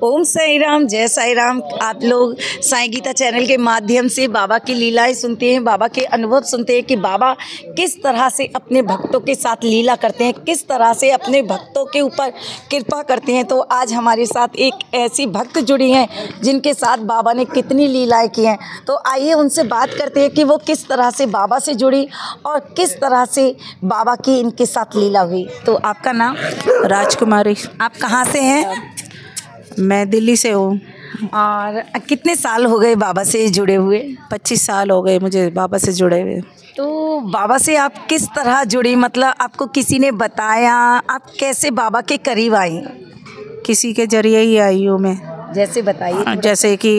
ओम साई राम, जय साई राम। आप लोग साईं गीता चैनल के माध्यम से बाबा की लीलाएं सुनते हैं, बाबा के अनुभव सुनते हैं कि बाबा किस तरह से अपने भक्तों के साथ लीला करते हैं, किस तरह से अपने भक्तों के ऊपर कृपा करते हैं। तो आज हमारे साथ एक ऐसी भक्त जुड़ी हैं जिनके साथ बाबा ने कितनी लीलाएं की हैं। तो आइए उनसे बात करते हैं कि वो किस तरह से बाबा से जुड़ी और किस तरह से बाबा की इनके साथ लीला हुई। तो आपका नाम? राजकुमारी। आप कहाँ से हैं? मैं दिल्ली से हूँ। और कितने साल हो गए बाबा से जुड़े हुए? 25 साल हो गए मुझे बाबा से जुड़े हुए। तो बाबा से आप किस तरह जुड़ी, मतलब आपको किसी ने बताया, आप कैसे बाबा के करीब आई? किसी के जरिए ही आई हूँ मैं। जैसे बताइए। जैसे कि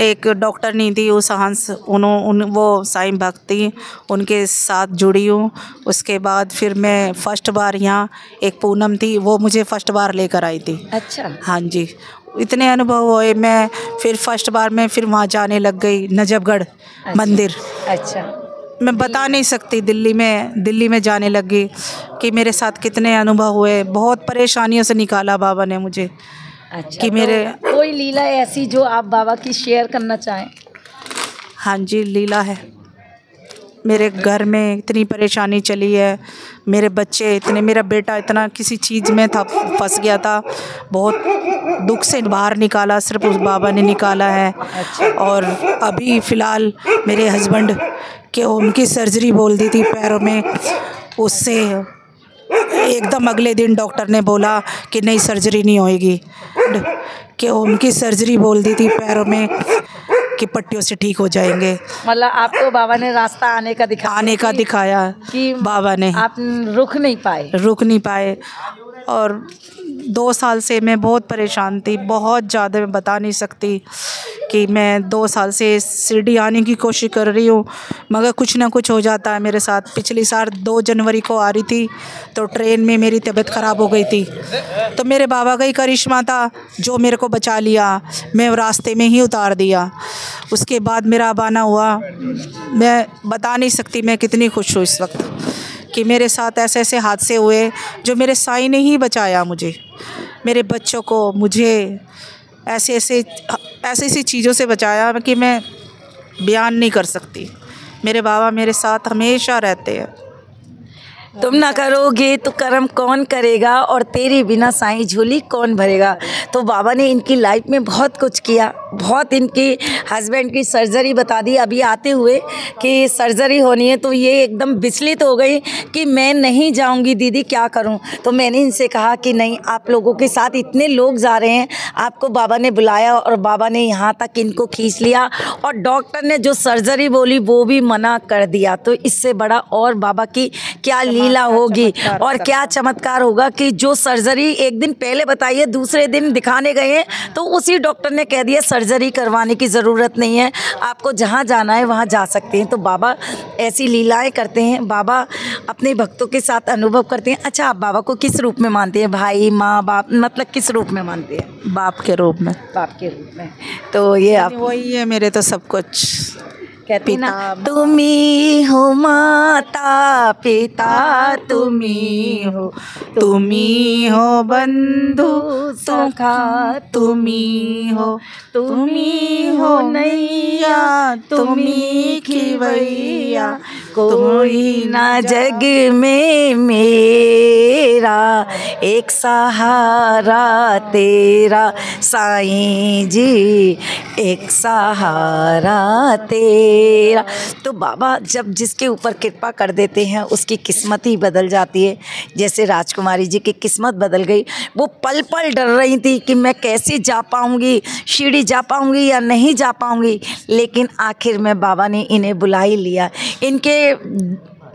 एक डॉक्टर नहीं थी उस हंस, वो साईं भक्त थी, उनके साथ जुड़ी हूँ। उसके बाद फिर मैं फर्स्ट बार यहाँ एक पूनम थी, वो मुझे फर्स्ट बार लेकर आई थी। अच्छा। हाँ जी, इतने अनुभव हुए। मैं फिर फर्स्ट बार मैं फिर वहाँ जाने लग गई, नजफगढ़ मंदिर। अच्छा। मैं बता नहीं सकती। दिल्ली में जाने लगी कि मेरे साथ कितने अनुभव हुए। बहुत परेशानियों से निकाला बाबा ने मुझे। अच्छा। कि मेरे कोई लीला ऐसी जो आप बाबा की शेयर करना चाहें? हाँ जी, लीला है। मेरे घर में इतनी परेशानी चली है, मेरे बच्चे इतने, मेरा बेटा इतना किसी चीज़ में था, फंस गया था, बहुत दुख से बाहर निकाला, सिर्फ उस बाबा ने निकाला है। और अभी फ़िलहाल मेरे हस्बैंड के उनकी सर्जरी बोल दी थी पैरों में, उससे एकदम अगले दिन डॉक्टर ने बोला कि नहीं सर्जरी नहीं होएगी, कि उनकी सर्जरी बोल दी थी पैरों में कि पट्टियों से ठीक हो जाएंगे। मतलब आपको बाबा ने रास्ता आने का दिखाया कि बाबा ने। आप रुक नहीं पाए। और 2 साल से मैं बहुत परेशान थी, बहुत ज़्यादा। मैं बता नहीं सकती कि मैं 2 साल से शिरडी आने की कोशिश कर रही हूँ, मगर कुछ ना कुछ हो जाता है मेरे साथ। पिछली साल 2 जनवरी को आ रही थी तो ट्रेन में मेरी तबीयत ख़राब हो गई थी, तो मेरे बाबा का ही करिश्मा था जो मेरे को बचा लिया, मैं रास्ते में ही उतार दिया। उसके बाद मेरा अब आना हुआ। मैं बता नहीं सकती मैं कितनी खुश हूँ इस वक्त कि मेरे साथ ऐसे ऐसे हादसे हुए जो मेरे साईं ने ही बचाया मुझे, मेरे बच्चों को, मुझे ऐसी चीज़ों से बचाया कि मैं बयान नहीं कर सकती। मेरे बाबा मेरे साथ हमेशा रहते हैं। तुम ना करोगे तो कर्म कौन करेगा, और तेरे बिना साईं झोली कौन भरेगा। तो बाबा ने इनकी लाइफ में बहुत कुछ किया, बहुत इनके हस्बैंड की सर्जरी बता दी अभी आते हुए कि सर्जरी होनी है। तो ये एकदम विचलित हो गई कि मैं नहीं जाऊंगी दीदी, क्या करूं। तो मैंने इनसे कहा कि नहीं, आप लोगों के साथ इतने लोग जा रहे हैं, आपको बाबा ने बुलाया और बाबा ने यहाँ तक इनको खींच लिया, और डॉक्टर ने जो सर्जरी बोली वो भी मना कर दिया। तो इससे बड़ा और बाबा की क्या लीला होगी और क्या चमत्कार होगा कि जो सर्जरी एक दिन पहले बताइए, दूसरे दिन दिखाने गए हैं तो उसी डॉक्टर ने कह दिया सर्जरी करवाने की ज़रूरत नहीं है, आपको जहाँ जाना है वहाँ जा सकते हैं। तो बाबा ऐसी लीलाएं करते हैं, बाबा अपने भक्तों के साथ अनुभव करते हैं। अच्छा, आप बाबा को किस रूप में मानते हैं? भाई, माँ, बाप, मतलब किस रूप में मानते हैं? बाप के रूप में। बाप के रूप में। तो ये आप वही है मेरे तो सब कुछ। कहते ना, तुम्ही हो माता पिता, तुम्ही हो बंधु सखा, तुम्ही हो नैया, तुम्ही खिवैया, कोई ना जग में मेरा, एक सहारा तेरा साईं जी, एक सहारा तेरा। तो बाबा जब जिसके ऊपर कृपा कर देते हैं उसकी किस्मत ही बदल जाती है। जैसे राजकुमारी जी की किस्मत बदल गई, वो पल पल डर रही थी कि मैं कैसे जा पाऊंगी, शिरडी जा पाऊंगी या नहीं जा पाऊंगी, लेकिन आखिर में बाबा ने इन्हें बुला ही लिया। इनके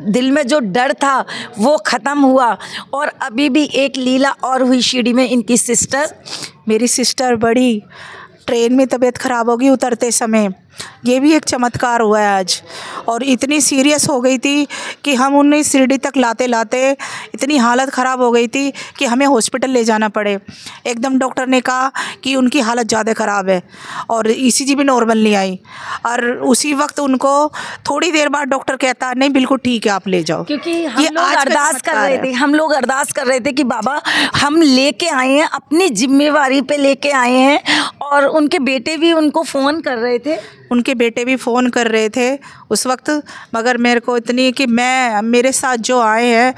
दिल में जो डर था वो ख़त्म हुआ। और अभी भी एक लीला और हुई शिरडी में। इनकी सिस्टर, मेरी सिस्टर बड़ी ट्रेन में तबीयत ख़राब होगी उतरते समय, ये भी एक चमत्कार हुआ है आज। और इतनी सीरियस हो गई थी कि हम उन्हें शिरडी तक लाते लाते इतनी हालत ख़राब हो गई थी कि हमें हॉस्पिटल ले जाना पड़े। एकदम डॉक्टर ने कहा कि उनकी हालत ज़्यादा ख़राब है और ईसीजी भी नॉर्मल नहीं आई। और उसी वक्त उनको थोड़ी देर बाद डॉक्टर कहता नहीं बिल्कुल ठीक है आप ले जाओ। क्योंकि हम लोग अरदास कर रहे थे, हम लोग अरदास कर रहे थे कि बाबा हम लेके आए हैं, अपनी जिम्मेवारी पे लेके आए हैं। और उनके बेटे भी उनको फ़ोन कर रहे थे, उनके बेटे भी फ़ोन कर रहे थे उस वक्त, मगर मेरे को इतनी कि मेरे साथ जो आए हैं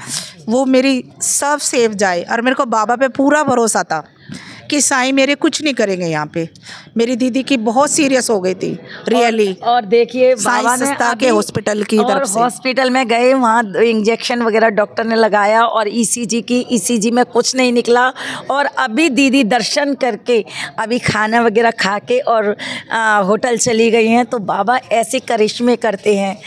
वो मेरी सब सेफ जाए। और मेरे को बाबा पे पूरा भरोसा था कि साईं मेरे कुछ नहीं करेंगे यहाँ पे। मेरी दीदी की बहुत सीरियस हो गई थी रियली। और देखिए बाबा ने के हॉस्पिटल की तरफ से हॉस्पिटल में गए, वहाँ इंजेक्शन वगैरह डॉक्टर ने लगाया और ईसीजी में कुछ नहीं निकला। और अभी दीदी दर्शन करके अभी खाना वगैरह खा के और होटल चली गई हैं। तो बाबा ऐसे करिश्मे करते हैं,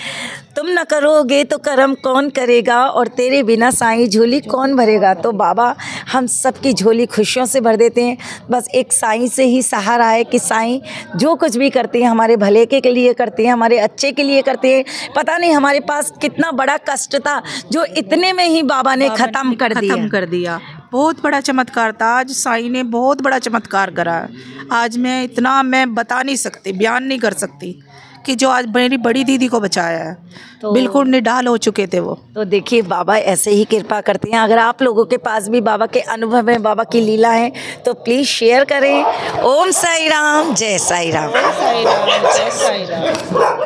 तुम न करोगे तो करम कौन करेगा, और तेरे बिना साईं झोली कौन भरेगा। तो बाबा हम सबकी झोली खुशियों से भर देते हैं। बस एक साईं से ही सहारा है कि साईं जो कुछ भी करते हैं हमारे भले के लिए करते हैं, हमारे अच्छे के लिए करते हैं। पता नहीं हमारे पास कितना बड़ा कष्ट था जो इतने में ही बाबा ने ख़त्म कर दिया। बहुत बड़ा चमत्कार था आज, साईं ने बहुत बड़ा चमत्कार करा। आज मैं बता नहीं सकती, बयान नहीं कर सकती कि जो आज मेरी बड़ी दीदी को बचाया है। तो बिल्कुल निढाल हो चुके थे वो। तो देखिए बाबा ऐसे ही कृपा करते हैं। अगर आप लोगों के पास भी बाबा के अनुभव है, बाबा की लीला है, तो प्लीज़ शेयर करें। ओम साई राम, जय साई राम। जय साई राम, जय साई राम।